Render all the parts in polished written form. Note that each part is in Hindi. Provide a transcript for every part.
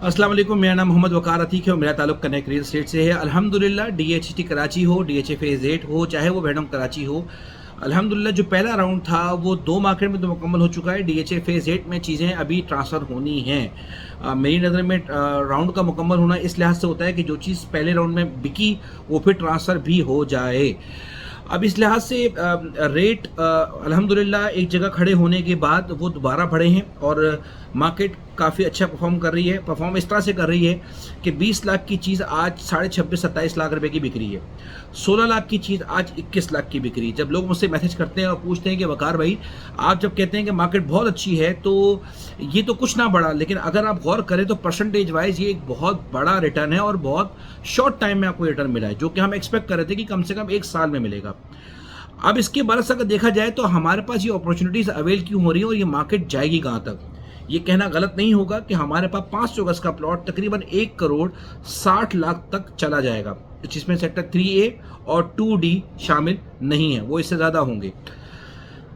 अस्सलाम वालेकुम। मेरा नाम मोहम्मद वकार अतीक है और मेरा ताल्लुक कनेक्ट रियल एस्टेट से है। अल्हम्दुलिल्लाह DHT कराची हो, DHA फेज़ 8 हो, चाहे वो बेडम कराची हो, अल्हम्दुलिल्लाह जो पहला राउंड था वो 2 मार्केट में तो मुकम्मल हो चुका है। DHA फेज़ 8 में चीज़ें अभी ट्रांसफ़र होनी हैं। मेरी नज़र में राउंड का मुकम्मल होना इस लिहाज से होता है कि जो चीज़ पहले राउंड में बिकी वो फिर ट्रांसफ़र भी हो जाए। अब इस लिहाज से रेट अल्हम्दुलिल्लाह एक जगह खड़े होने के बाद वो दोबारा बढ़े हैं और मार्केट काफ़ी अच्छा परफॉर्म कर रही है। परफॉर्म इस तरह से कर रही है कि 20 लाख की चीज़ आज 26.5-27 लाख रुपए की बिक रही है। 16 लाख की चीज़ आज 21 लाख की बिक रही है। जब लोग मुझसे मैसेज करते हैं और पूछते हैं कि वकार भाई, आप जब कहते हैं कि मार्केट बहुत अच्छी है तो ये तो कुछ ना बढ़ा, लेकिन अगर आप गौर करें तो परसेंटेज वाइज ये एक बहुत बड़ा रिटर्न है और बहुत शॉर्ट टाइम में आपको रिटर्न मिला है, जो कि हम एक्सपेक्ट कर रहे थे कि कम से कम 1 साल में मिलेगा। अब इसके बरस अगर देखा जाए तो हमारे पास ये अपॉर्चुनिटीज़ अवेल क्यों हो रही है और ये मार्केट जाएगी कहाँ तक, ये कहना गलत नहीं होगा कि हमारे पास 500 गज का प्लॉट तकरीबन 1 करोड़ 60 लाख तक चला जाएगा, जिसमें सेक्टर 3A और 2D शामिल नहीं है, वो इससे ज़्यादा होंगे।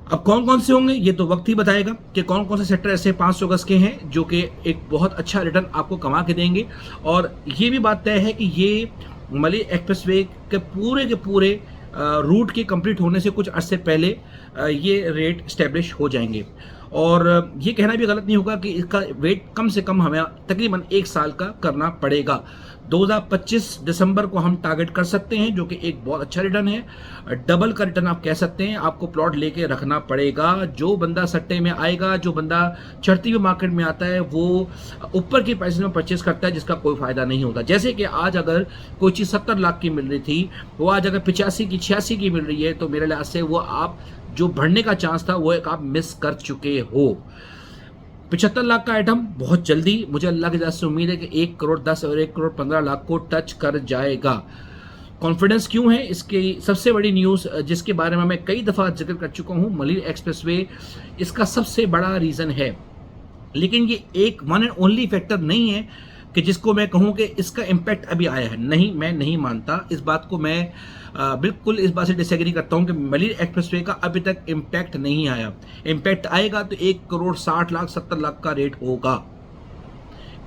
अब कौन कौन से होंगे ये तो वक्त ही बताएगा कि कौन कौन से सेक्टर ऐसे 500 गज के हैं जो कि एक बहुत अच्छा रिटर्न आपको कमा के देंगे। और ये भी बात तय है कि ये मली एक्सप्रेसवे के पूरे रूट के कंप्लीट होने से कुछ अर्से पहले ये रेट स्टैब्लिश हो जाएंगे। और ये कहना भी गलत नहीं होगा कि इसका वेट कम से कम हमें तकरीबन 1 साल का करना पड़ेगा। 2025 दिसंबर को हम टारगेट कर सकते हैं, जो कि एक बहुत अच्छा रिटर्न है। डबल का रिटर्न आप कह सकते हैं। आपको प्लॉट लेके रखना पड़ेगा। जो बंदा सट्टे में आएगा, जो बंदा चढ़ती हुई मार्केट में आता है, वो ऊपर की प्राइस में परचेज करता है, जिसका कोई फायदा नहीं होता। जैसे कि आज अगर कोई चीज़ 70 लाख की मिल रही थी, वो आज अगर 85 की 86 की मिल रही है, तो मेरे लिहाज से वो आप जो बढ़ने का चांस था वो एक आप मिस कर चुके हो। 75 लाख का आइटम बहुत जल्दी, मुझे अल्लाह की तरफ से उम्मीद है कि 1 करोड़ 10 और 1 करोड़ 15 लाख को टच कर जाएगा। कॉन्फिडेंस क्यों है, इसकी सबसे बड़ी न्यूज़ जिसके बारे में मैं कई दफ़ा जिक्र कर चुका हूँ, मलिर एक्सप्रेसवे इसका सबसे बड़ा रीज़न है। लेकिन ये एक वन एंड ओनली फैक्टर नहीं है कि जिसको मैं कहूँ कि इसका इम्पैक्ट अभी आया है। नहीं, मैं नहीं मानता इस बात को। मैं बिल्कुल इस बात से डिसएग्री करता हूँ कि मलिर एक्सप्रेसवे का अभी तक इम्पैक्ट नहीं आया। इम्पैक्ट आएगा तो 1 करोड़ 60 लाख 70 लाख का रेट होगा।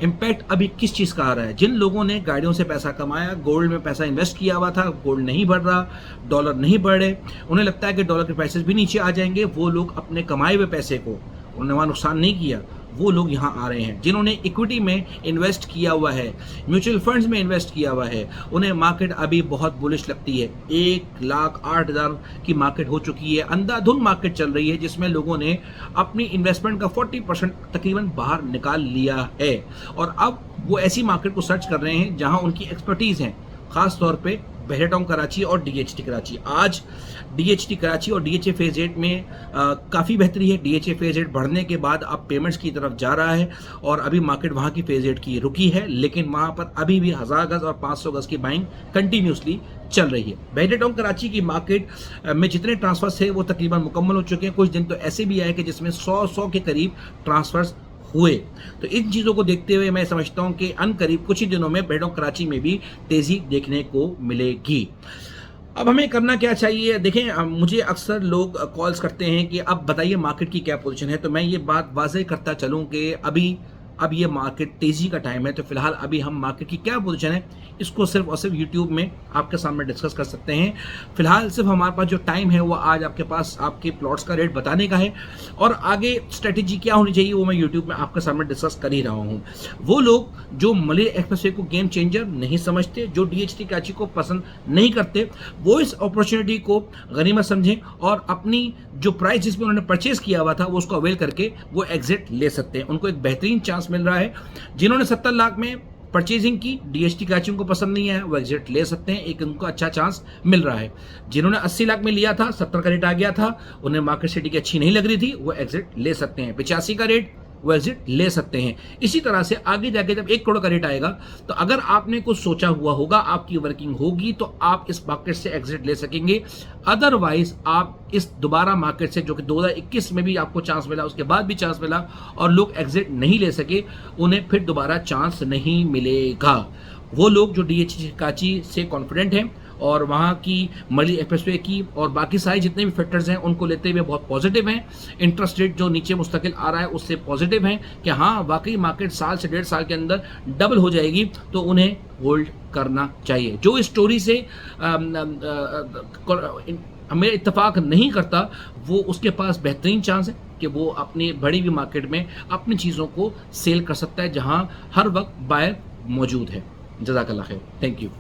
इम्पैक्ट अभी किस चीज़ का आ रहा है? जिन लोगों ने गाड़ियों से पैसा कमाया, गोल्ड में पैसा इन्वेस्ट किया हुआ था, गोल्ड नहीं बढ़ रहा, डॉलर नहीं बढ़ रहे, उन्हें लगता है कि डॉलर के प्राइसेस भी नीचे आ जाएंगे। वो लोग अपने कमाए हुए पैसे को, उन्होंने वहाँ नुकसान नहीं किया, वो लोग यहाँ आ रहे हैं। जिन्होंने इक्विटी में इन्वेस्ट किया हुआ है, म्यूचुअल फंड्स में इन्वेस्ट किया हुआ है, उन्हें मार्केट अभी बहुत बुलिश लगती है। 1,08,000 की मार्केट हो चुकी है, अंधाधुंध मार्केट चल रही है, जिसमें लोगों ने अपनी इन्वेस्टमेंट का 40% तकरीबन बाहर निकाल लिया है। और अब वो ऐसी मार्केट को सर्च कर रहे हैं जहाँ उनकी एक्सपर्टीज़ हैं, ख़ास तौर पे बहरेटाउन कराची और DHT कराची। आज DHT कराची और DHA फेज़ 8 में काफ़ी बेहतरी है। DHA फेज़ 8 बढ़ने के बाद अब पेमेंट्स की तरफ जा रहा है और अभी मार्केट वहाँ की फेज़ 8 की रुकी है, लेकिन वहाँ पर अभी भी 1000 गज और 500 गज की बाइंग कंटिन्यूसली चल रही है। बहरेटाउन कराची की मार्केट में जितने ट्रांसफर्स है वो तकरीबन मुकम्मल हो चुके हैं। कुछ दिन तो ऐसे भी आए कि जिसमें 100 के करीब ट्रांसफर्स हुए। तो इन चीज़ों को देखते हुए मैं समझता हूं कि अनकरीब कुछ ही दिनों में बहरेटाउन कराची में भी तेज़ी देखने को मिलेगी। अब हमें करना क्या चाहिए? देखें, मुझे अक्सर लोग कॉल्स करते हैं कि अब बताइए मार्केट की क्या पोजीशन है। तो मैं ये बात वाज़ेह करता चलूं कि अब ये मार्केट तेज़ी का टाइम है। तो फिलहाल अभी हम मार्केट की क्या पोजीशन है इसको सिर्फ और सिर्फ यूट्यूब में आपके सामने डिस्कस कर सकते हैं। फिलहाल सिर्फ हमारे पास जो टाइम है वो आज आपके पास आपके प्लॉट्स का रेट बताने का है, और आगे स्ट्रेटेजी क्या होनी चाहिए वो मैं यूट्यूब में आपके सामने डिस्कस कर ही रहा हूँ। वो लोग जो मलिर एक्सप्रेसवे को गेम चेंजर नहीं समझते, जो DHT कराची को पसंद नहीं करते, वो इस अपॉर्चुनिटी को गनीमत समझें और अपनी जो प्राइस जिसमें उन्होंने परचेज किया हुआ था वो उसको अवेल करके वो एग्जिट ले सकते हैं। उनको एक बेहतरीन चांस मिल रहा है। जिन्होंने 70 लाख में परचेजिंग की, DHT कराची को पसंद नहीं आया, वो एग्जिट ले सकते हैं, एक उनको अच्छा चांस मिल रहा है। जिन्होंने 80 लाख में लिया था, 70 का रेट आ गया था, उन्हें मार्केट सिटी की अच्छी नहीं लग रही थी, वो एग्जिट ले सकते हैं। 85 का रेट वो एग्जिट ले सकते हैं। इसी तरह से आगे जाके जब 1 करोड़ का रेट आएगा तो अगर आपने कुछ सोचा हुआ होगा, आपकी वर्किंग होगी, तो आप इस मार्केट से एग्जिट ले सकेंगे। अदरवाइज आप इस दोबारा मार्केट से, जो कि 2021 में भी आपको चांस मिला, उसके बाद भी चांस मिला और लोग एग्जिट नहीं ले सके, उन्हें फिर दोबारा चांस नहीं मिलेगा। वो लोग जो DHT कराची से कॉन्फिडेंट हैं और वहाँ की मली एक्सप्रेसवे की और बाकी सारे जितने भी फैक्टर्स हैं उनको लेते हुए बहुत पॉजिटिव हैं। इंटरेस्ट रेट जो नीचे मुस्तकिल आ रहा है उससे पॉजिटिव हैं कि हाँ वाकई मार्केट साल से 1.5 साल के अंदर डबल हो जाएगी, तो उन्हें होल्ड करना चाहिए। जो इस स्टोरी से हमें इत्तेफाक नहीं करता, वो उसके पास बेहतरीन चांस है कि वो अपनी बड़ी हुई मार्केट में अपनी चीज़ों को सेल कर सकता है जहां हर वक्त बायर मौजूद है। जज़ाकल्लाह खैर, थैंक यू।